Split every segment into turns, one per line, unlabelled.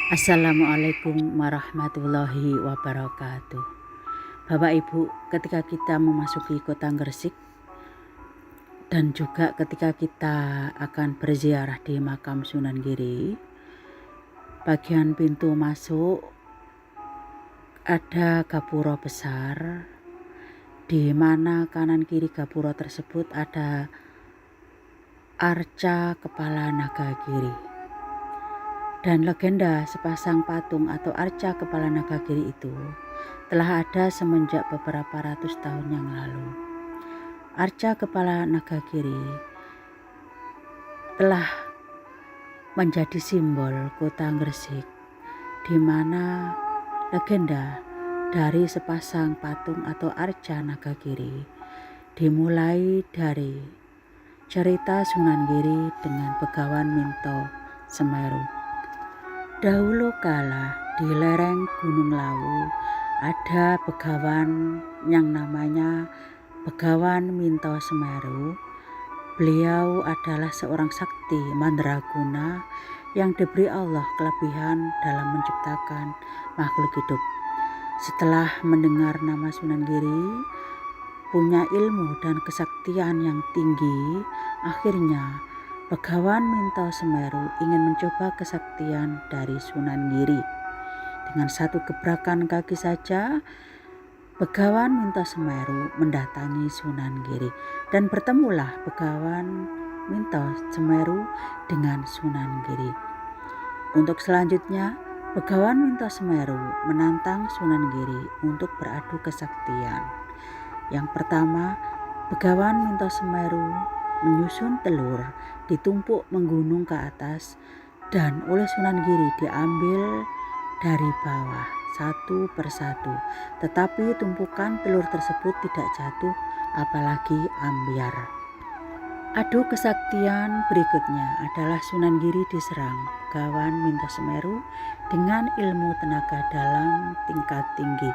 Assalamualaikum warahmatullahi wabarakatuh. Bapak Ibu, ketika kita memasuki kota Gresik dan juga ketika kita akan berziarah di makam Sunan Giri, bagian pintu masuk ada gapura besar, di mana kanan kiri gapura tersebut ada arca kepala naga giri. Dan legenda sepasang patung atau arca kepala naga giri itu telah ada semenjak beberapa ratus tahun yang lalu. Arca kepala naga giri telah menjadi simbol kota Gresik, di mana legenda dari sepasang patung atau arca naga giri dimulai dari cerita Sunan Giri dengan Begawan Minto Semeru. Dahulu kala di lereng Gunung Lawu ada begawan yang namanya Begawan Minto Semeru. Beliau adalah seorang sakti mandraguna yang diberi Allah kelebihan dalam menciptakan makhluk hidup. Setelah mendengar nama Sunan Giri punya ilmu dan kesaktian yang tinggi, akhirnya Begawan Minto Semeru ingin mencoba kesaktian dari Sunan Giri. Dengan satu gebrakan kaki saja, Begawan Minto Semeru mendatangi Sunan Giri dan bertemulah Begawan Minto Semeru dengan Sunan Giri. Untuk selanjutnya, Begawan Minto Semeru menantang Sunan Giri untuk beradu kesaktian. Yang pertama, Begawan Minto Semeru menyusun telur ditumpuk menggunung ke atas dan oleh Sunan Giri diambil dari bawah satu persatu, tetapi tumpukan telur tersebut tidak jatuh apalagi ambiar. Adu kesaktian berikutnya adalah Sunan Giri diserang Begawan Minto Semeru dengan ilmu tenaga dalam tingkat tinggi,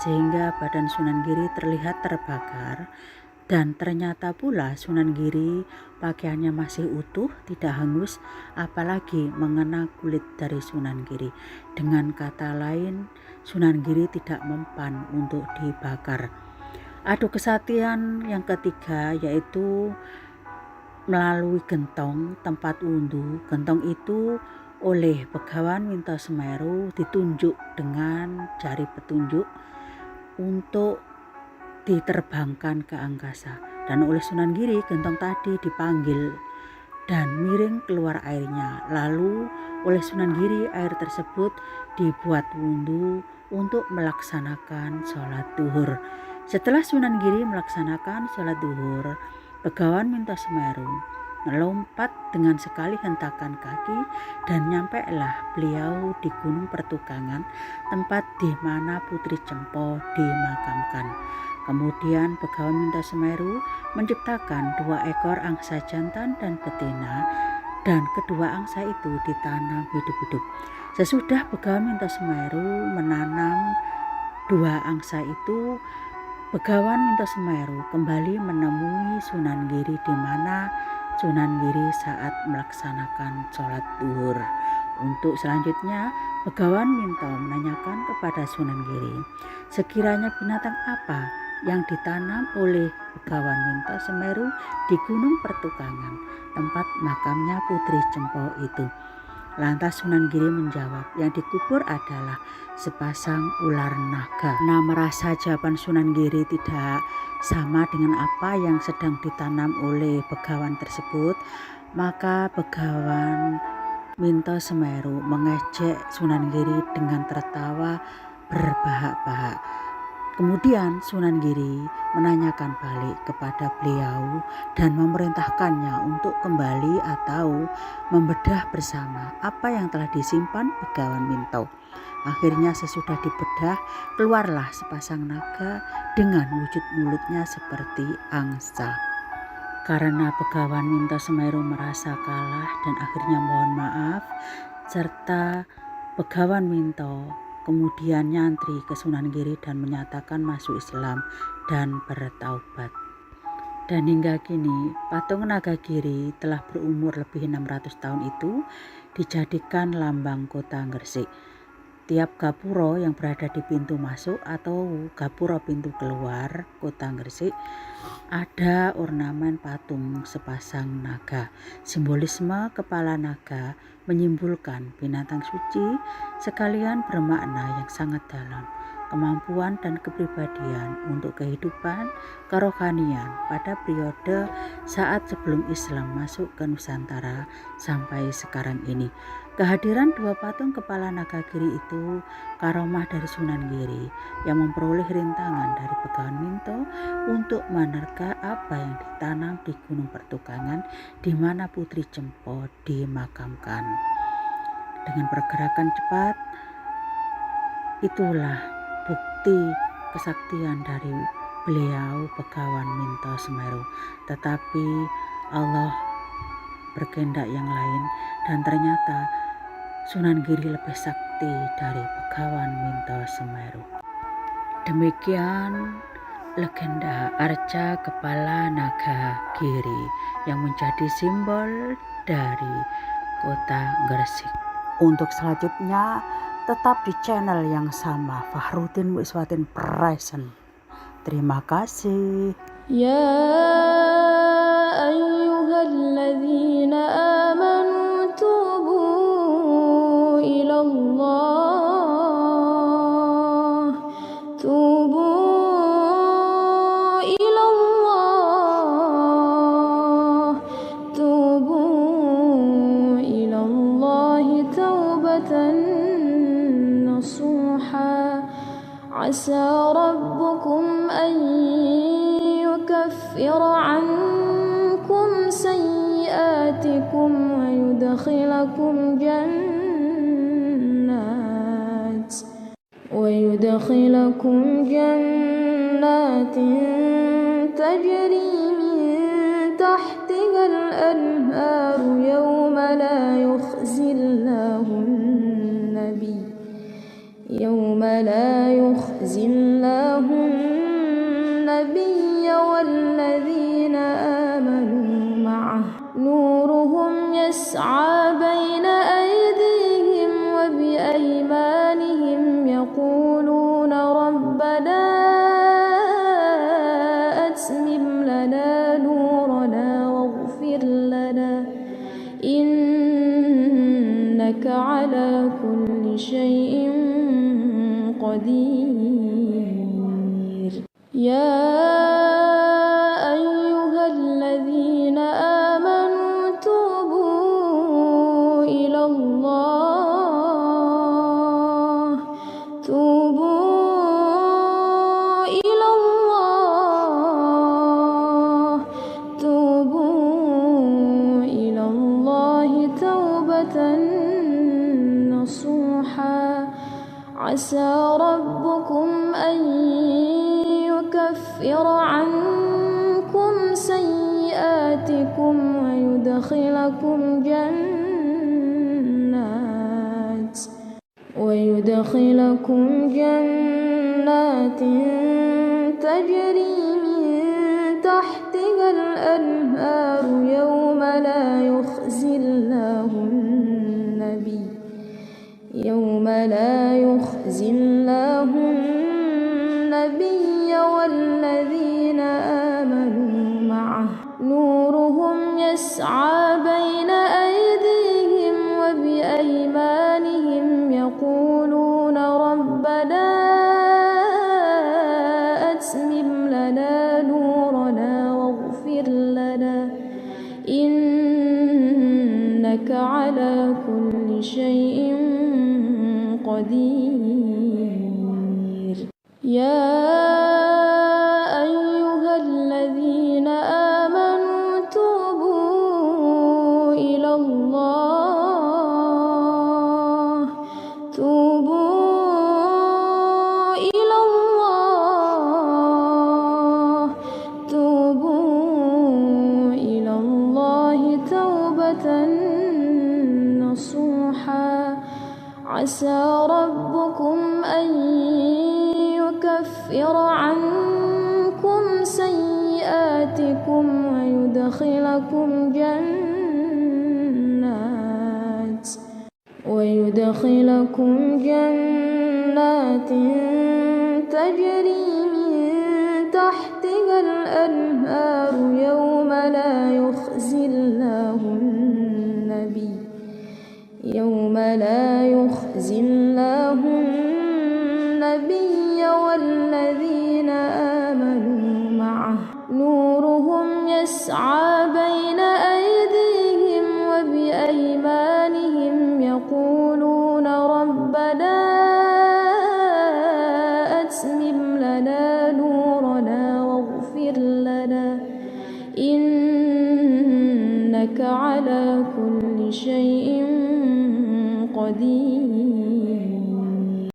sehingga badan Sunan Giri terlihat terbakar. Dan ternyata pula Sunan Giri pakaiannya masih utuh, tidak hangus, apalagi mengena kulit dari Sunan Giri. Dengan kata lain, Sunan Giri tidak mempan untuk dibakar. Adu kesaktian yang ketiga yaitu melalui gentong tempat wudhu. Gentong itu oleh Begawan Minto Semeru ditunjuk dengan jari petunjuk untuk diterbangkan ke angkasa, dan oleh Sunan Giri gentong tadi dipanggil dan miring keluar airnya. Lalu oleh Sunan Giri air tersebut dibuat wudhu untuk melaksanakan sholat duhur. Setelah Sunan Giri melaksanakan sholat duhur, Begawan Minto Semeru melompat dengan sekali hentakan kaki dan nyampailah beliau di Gunung Pertukangan, tempat di mana Putri Cempo dimakamkan. Kemudian Begawan Minto Semeru menciptakan 2 ekor angsa jantan dan betina, dan kedua angsa itu ditanam hidup-hidup. Sesudah Begawan Minto Semeru menanam 2 angsa itu, Begawan Minto Semeru kembali menemui Sunan Giri di mana Sunan Giri saat melaksanakan sholat duhur. Untuk selanjutnya, Begawan Minto menanyakan kepada Sunan Giri, sekiranya binatang apa yang ditanam oleh Begawan Minto Semeru di Gunung Pertukangan, tempat makamnya Putri Cempo itu. Lantas Sunan Giri menjawab, yang dikubur adalah sepasang ular naga. Nah, merasa jawaban Sunan Giri tidak sama dengan apa yang sedang ditanam oleh Begawan tersebut, maka Begawan Minto Semeru mengejek Sunan Giri dengan tertawa berbahak-bahak. Kemudian Sunan Giri menanyakan balik kepada beliau dan memerintahkannya untuk kembali atau membedah bersama apa yang telah disimpan Begawan Minto. Akhirnya sesudah dibedah, keluarlah sepasang naga dengan wujud mulutnya seperti angsa. Karena Begawan Minto Semeru merasa kalah dan akhirnya mohon maaf, serta Begawan Minto kemudian nyantri ke Sunan Giri dan menyatakan masuk Islam dan bertaubat. Dan hingga kini patung naga giri telah berumur lebih 600 tahun itu dijadikan lambang kota Gresik. Tiap gapura yang berada di pintu masuk atau gapura pintu keluar kota Gresik ada ornamen patung sepasang naga. Simbolisme kepala naga menyimbolkan binatang suci sekalian bermakna yang sangat dalam, kemampuan dan kepribadian untuk kehidupan kerohanian pada periode saat sebelum Islam masuk ke Nusantara sampai sekarang ini. Kehadiran dua patung kepala naga Giri itu karomah dari Sunan Giri yang memperoleh rintangan dari Begawan Minto untuk menerka apa yang ditanam di Gunung Pertukangan di mana Putri Cempo dimakamkan. Dengan pergerakan cepat, itulah bukti kesaktian dari beliau Begawan Minto Semeru. Tetapi Allah berkehendak yang lain dan ternyata Sunan Giri lebih sakti dari Begawan Minto Semeru. Demikian legenda arca kepala naga Giri yang menjadi simbol dari kota Gresik. Untuk selanjutnya tetap di channel yang sama, Fahrudin Wiswatin Present. Terima kasih.
Ya ayyuhalladzina amanu tubu ilallah, tubu ilallah, tubu ilallahi taubatan nasuha. Asa rabbukum an يكفر عنكم سيئاتكم ويدخلكم جنات تجري من تحتها الأنهار يوم لا يخزي الله النبي والذين آمنوا معه نورهم يسعى بين أيديهم وبأيمانهم يقولون ربنا أتمم لنا نورنا واغفر لنا إنك على كل شيء قدير. يا أيها الذين آمنوا توبوا إلى الله، توبوا إلى الله، توبوا إلى الله توبة نصوحا. عسى ربكم أن يكفر عنكم سيئاتكم ويدخلكم جنات تجري من تحتها الأنهار يوم لا يخزي الله النبي والذين آمنوا معه نورهم يسعى بين أيديهم وبأيمانهم يقولون ربنا أتمم لنا نورنا واغفر لنا إنك على كل شيء قدير. يا أيها الذين آمنوا توبوا إلى الله، توبوا إلى الله، توبوا إلى الله توبة نصوحا. عسى ربكم أن يكفر عنكم سيئاتكم ويدخلكم جنات ويدخلكم جنات تجري من تحتها الأنهار يوم لا يخزي الله النبي والذين آمنوا معه نورهم يسعى بين أيديهم وبأيمانهم يقولون ربنا أتمم لنا نورنا واغفر لنا إنك على كل شيء قدير.